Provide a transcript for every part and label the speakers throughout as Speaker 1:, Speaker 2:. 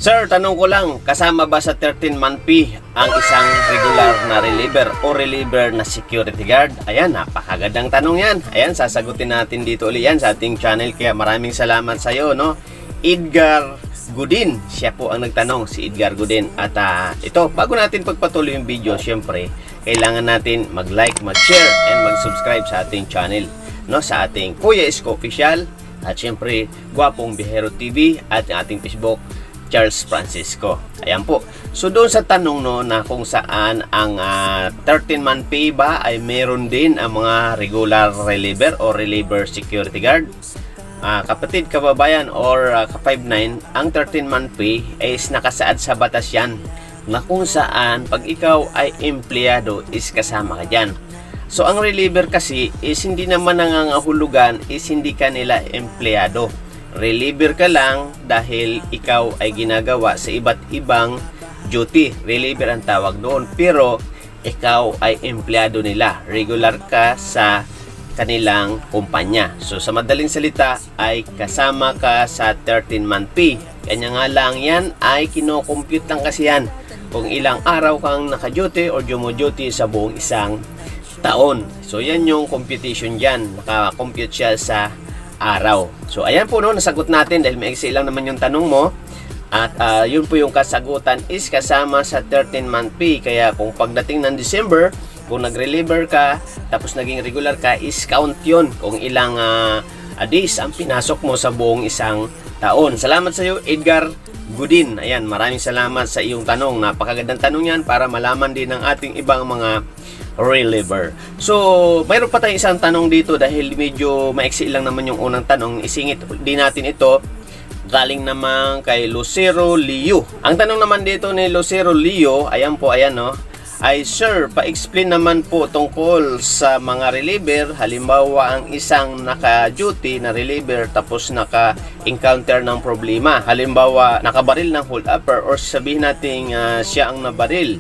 Speaker 1: Sir, tanong ko lang, kasama ba sa 13-month fee ang isang regular na reliever o reliever na security guard? Ayan, napakagandang tanong yan. Ayan, sasagutin natin dito ulit yan sa ating channel. Kaya maraming salamat sa iyo, no? Edgar Gudin, siya po ang nagtanong, si Edgar Gudin. At ito, bago natin pagpatuloy yung video, syempre, kailangan natin mag-like, mag-share, and mag-subscribe sa ating channel, no? Sa ating Kuya Isko Official, at syempre, Gwapong Bihero TV, at ating Facebook, Charles Francisco. Ayan po. So doon sa tanong no na kung saan ang 13-month pay ba ay meron din ang mga regular reliever o reliever security guard. Kapatid, kababayan or ka-59, ang 13-month pay is nakasaad sa batas yan na kung saan pag ikaw ay empleyado is kasama ka dyan. So ang reliever kasi is hindi naman nangangahulugan is hindi ka nila empleyado. Reliever ka lang dahil ikaw ay ginagawa sa iba't ibang duty. Reliever ang tawag doon. Pero ikaw ay empleyado nila. Regular ka sa kanilang kumpanya. So sa madaling salita ay kasama ka sa 13-month pay. Kanya nga lang yan ay kinocompute lang kasi yan kung ilang araw kang naka-duty or jumo-duty sa buong isang taon. So yan yung computation dyan. Naka-compute siya sa araw. So ayan po no, nasagot natin dahil maiksi lang naman yung tanong mo. At yun po yung kasagutan is kasama sa 13-month pay. Kaya kung pagdating ng December, kung nag-reliever ka, tapos naging regular ka, is count yun kung ilang days ang pinasok mo sa buong isang taon. Salamat sa iyo, Edgar Gudin. Ayan, maraming salamat sa iyong tanong. Napakagandang tanong yan para malaman din ng ating ibang mga reliever. So, mayroon pa tayong isang tanong dito dahil medyo maiksi lang naman yung unang tanong. Isingit din natin ito. Galing naman kay Lucero Leo. Ang tanong naman dito ni Lucero Leo, ayan po, ayan no, ay sir, pa-explain naman po tungkol sa mga reliever. Halimbawa, ang isang naka-duty na reliever tapos naka-encounter ng problema. Halimbawa, nakabaril ng hold upper or sabihin natin siya ang nabaril,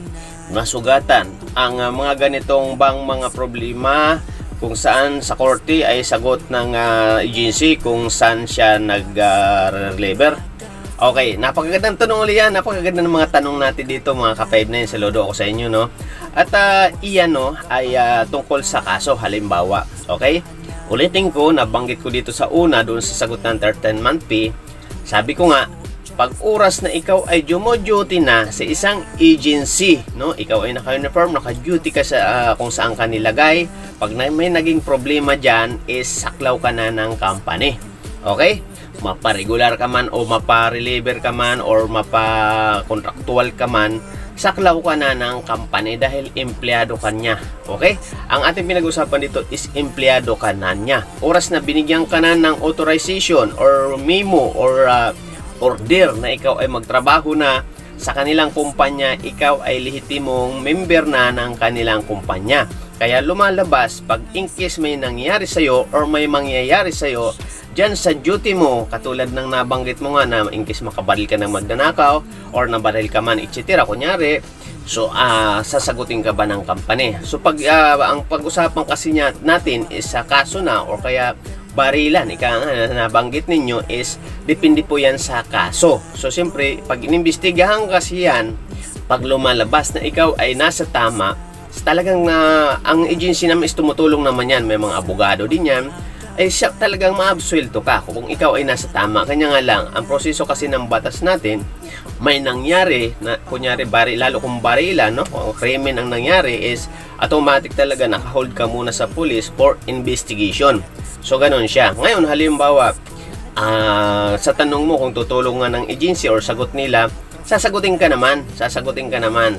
Speaker 1: nasugatan. Ang mga ganitong bang mga problema kung saan sa korte ay sagot ng agency kung saan siya nag-reliever. Okay, napakagandang tanong ulit yan. Napakaganda ng mga tanong natin dito mga ka-59. Saludo ako sa inyo, no? At iyan no, ay tungkol sa kaso halimbawa. Okay? Ulitin ko, nabanggit ko dito sa una doon sa sagot ng 13-month pay. Sabi ko nga, pag oras na ikaw ay dumo-duty na sa isang agency, no? Ikaw ay naka-uniform, naka-duty ka sa kung saan ka nilagay. Pag may naging problema dyan, is saklaw ka na ng company. Okay? Mapa-regular ka man o mapa-reliever ka man or mapa-contractual ka man, saklaw ka na ng company dahil empleyado ka niya. Okay? Ang ating pinag-usapan dito is empleyado ka na niya. Oras na binigyan ka na ng authorization or memo or order na ikaw ay magtrabaho na sa kanilang kumpanya, ikaw ay lehitimong member na ng kanilang kumpanya. Kaya lumalabas pag in case may nangyari sa'yo or may mangyayari sa'yo dyan sa duty mo, katulad ng nabanggit mo nga na in case makabaril ka ng magnanakaw or nabaril ka man, etc. Kunyari, so sasagutin ka ba ng company? So pag ang pag-usapan kasi natin is sa kaso na or kaya barilan, nabanggit ninyo is depende po yan sa kaso. So siyempre, pag inimbestigahan kasi yan, pag lumalabas na ikaw ay nasa tama, talagang ang agency naman is tumutulong naman yan, may mga abogado din yan, ay siya talagang maabsuelto ka kung ikaw ay nasa tama. Kanya nga lang, ang proseso kasi ng batas natin, may nangyari na kunyari lalo kung barilan, no? O krimen ang nangyari is automatic talaga naka-hold ka muna sa police for investigation. So ganun siya. Ngayon halimbawa sa tanong mo kung tutulong nga ng agency or sagot nila, sasagutin ka naman.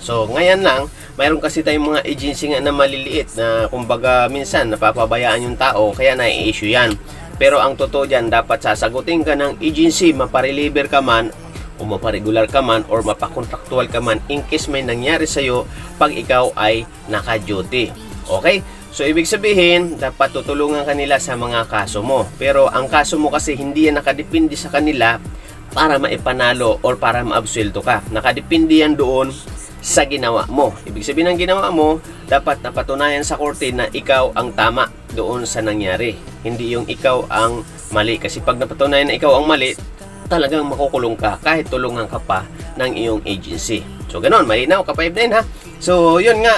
Speaker 1: So ngayon lang, mayroon kasi tayong mga agency nga na maliliit na kumbaga minsan napapabayaan yung tao kaya na-issue yan. Pero ang totoo dyan, dapat sasagutin ka ng agency, mapa-reliever ka man o mapa-regular ka man or mapa-contractual ka man in case may nangyari sa'yo pag ikaw ay naka-duty. Okay? So ibig sabihin, dapat tutulungan kanila sa mga kaso mo. Pero ang kaso mo kasi hindi yan nakadepende sa kanila para maipanalo or para maabsuelto ka. Nakadepende yan doon sa ginawa mo. Ibig sabihin ng ginawa mo, dapat napatunayan sa korte na ikaw ang tama doon sa nangyari. Hindi yung ikaw ang mali. Kasi pag napatunayan na ikaw ang mali, talagang makukulong ka kahit tulungan ka pa ng iyong agency. So ganon, malinaw ka 59 ha. So yun nga,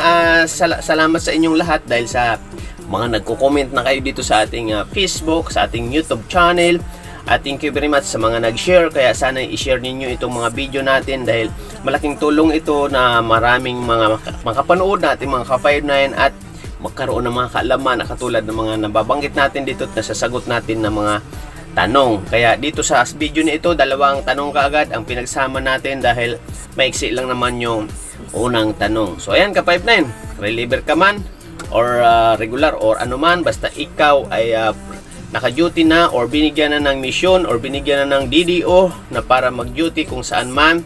Speaker 1: salamat sa inyong lahat dahil sa mga nagko-comment na kayo dito sa ating Facebook, sa ating YouTube channel. At thank you very much sa mga nag-share. Kaya sana i-share ninyo itong mga video natin dahil malaking tulong ito na maraming mga makapanood natin mga ka-59 at magkaroon ng mga kaalaman na katulad ng mga nababanggit natin dito at nasasagot natin ng mga tanong. Kaya dito sa video na ito, dalawang tanong kaagad ang pinagsama natin dahil maiksi lang naman yung unang tanong. So ayan ka-59, reliever ka man or regular or anuman, basta ikaw ay naka-duty na or binigyan na ng mission or binigyan na ng DDO na para mag-duty kung saan man,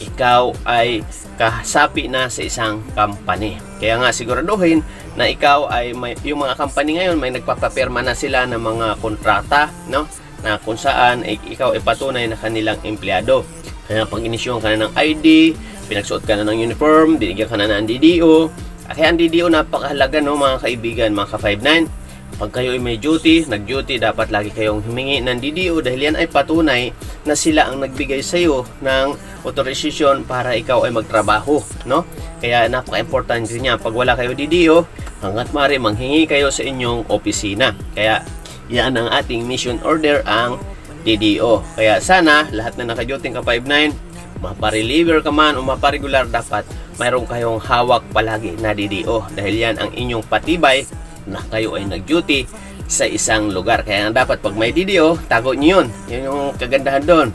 Speaker 1: ikaw ay kasapi na sa isang company. Kaya nga siguraduhin na ikaw ay yung mga company ngayon may nagpapapirma na sila ng mga kontrata, no? Na kung saan ikaw ay patunay na kanilang empleyado. Kaya pag inisyon ka na ng ID, pinagsuot ka na ng uniform, binigyan ka na ng DDO. Kaya ang DDO napakahalaga, no, mga kaibigan, mga ka-59. Pag kayo ay may duty, nag-duty, dapat lagi kayong humingi ng DDO dahil yan ay patunay na sila ang nagbigay sa iyo ng authorization para ikaw ay magtrabaho, no? Kaya napaka-importante niya. Pag wala kayo DDO, hanggat maaari manghingi kayo sa inyong opisina. Kaya yan ang ating mission order, ang DDO. Kaya sana lahat na naka-duty ka 59, mapa-reliever ka man o mapa-regular, dapat mayroon kayong hawak palagi na DDO dahil yan ang inyong patibay na kayo ay nag-duty sa isang lugar. Kaya dapat pag may DDO, tago nyo yun. Yun yung kagandahan doon.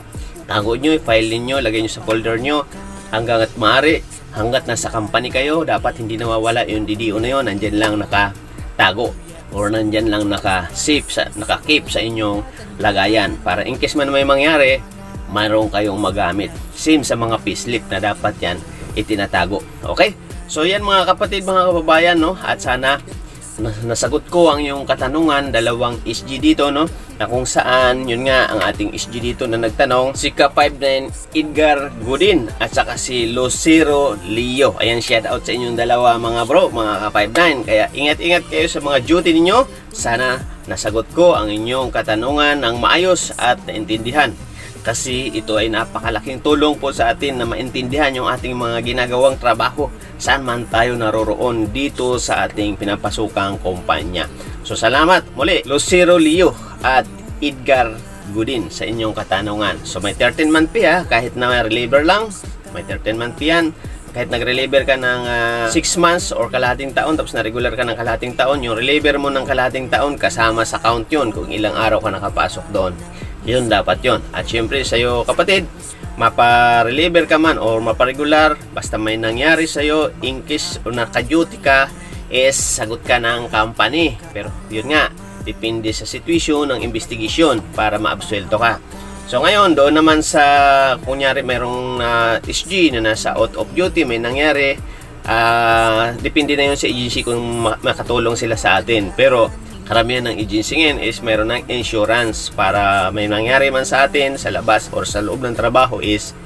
Speaker 1: Tago nyo, file niyo, lagay nyo sa folder nyo hanggang at maaari, hanggat nasa company kayo, dapat hindi nawawala yung DDO na yun. Nandyan lang nakatago or nandyan lang naka-keep sa inyong lagayan para in case man may mangyari, mayroon kayong magamit. Same sa mga payslip na dapat yan itinatago. Okay? So yan mga kapatid, mga kababayan, no? At sana nasagot ko ang iyong katanungan, dalawang SG dito, no? Na kung saan, yun nga, ang ating SG dito na nagtanong, si Ka-59 Edgar Godin at saka si Lucero Leo. Ayan, shout out sa inyong dalawa mga bro, mga Ka-59. Kaya ingat-ingat kayo sa mga duty ninyo. Sana nasagot ko ang inyong katanungan ng maayos at naintindihan. Kasi ito ay napakalaking tulong po sa atin na maintindihan yung ating mga ginagawang trabaho saan man tayo naroroon dito sa ating pinapasukang kumpanya. So salamat muli Lucero Leo at Edgar Godin sa inyong katanungan. So may 13-month pay kahit na may reliever lang, may 13-month pay yan. Kahit nag-reliever ka ng 6 months or kalahating taon, tapos na-regular ka ng kalahating taon, yung reliever mo ng kalahating taon kasama sa count yun kung ilang araw ka nakapasok doon. Yun dapat yun. At syempre sa'yo kapatid, mapa-reliever ka man or mapa-regular, basta may nangyari sa'yo, in case o naka-duty ka, is sagot ka ng company. Pero yun nga, depende sa situation ng investigation para ma-absuelto ka. So ngayon, doon naman sa, kunyari mayroong SG na nasa out of duty, may nangyari, depende na yun sa agency kung makatulong sila sa atin. Pero karamihan ng agency ngayon is mayroon ng insurance para may nangyari man sa atin sa labas or sa loob ng trabaho is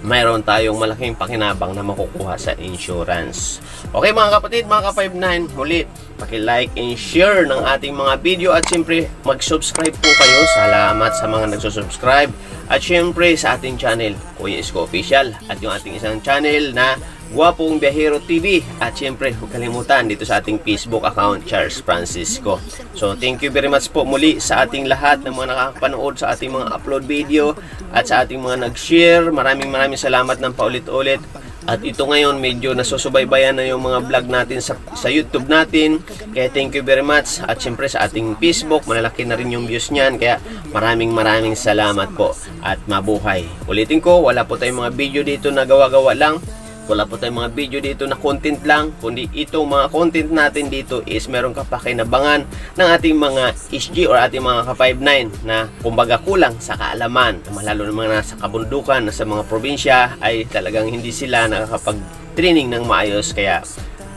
Speaker 1: mayroon tayong malaking pakinabang na makukuha sa insurance. Okay mga kapatid, mga ka-59, muli paki-like and share ng ating mga video at siyempre mag-subscribe po kayo. Salamat sa mga nagsusubscribe at siyempre sa ating channel Kuya Isko Official at yung ating isang channel na Guwapong Biyahero TV at siyempre huwag kalimutan dito sa ating Facebook account Charles Francisco. So thank you very much po muli sa ating lahat ng mga nakakapanood sa ating mga upload video at sa ating mga nag-share. Maraming salamat ng paulit-ulit. At ito ngayon medyo nasusubaybayan na yung mga vlog natin sa YouTube natin. Kaya thank you very much. At siyempre sa ating Facebook, malalaki na rin yung views niyan. Kaya maraming salamat po at mabuhay. Ulitin ko, wala po tayong mga video dito na gawa-gawa lang. Wala po tayong mga video dito na content lang, kundi itong mga content natin dito is meron kapakinabangan ng ating mga SG or ating mga ka-59 na kumbaga kulang sa kaalaman, lalo ng mga nasa kabundukan, nasa mga probinsya ay talagang hindi sila nakakapag-training ng maayos. Kaya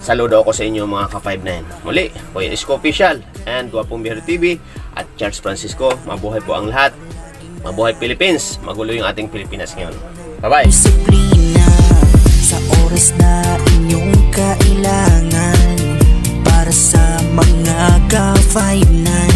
Speaker 1: saludo ako sa inyo mga ka-59. Muli, Kuya Isko Official and Guwapong Biyahero TV at Charles Francisco. Mabuhay po ang lahat. Mabuhay Philippines. Magulo yung ating Pilipinas ngayon. Bye-bye.
Speaker 2: Sa oras na inyong kailangan para sa mga ka-59.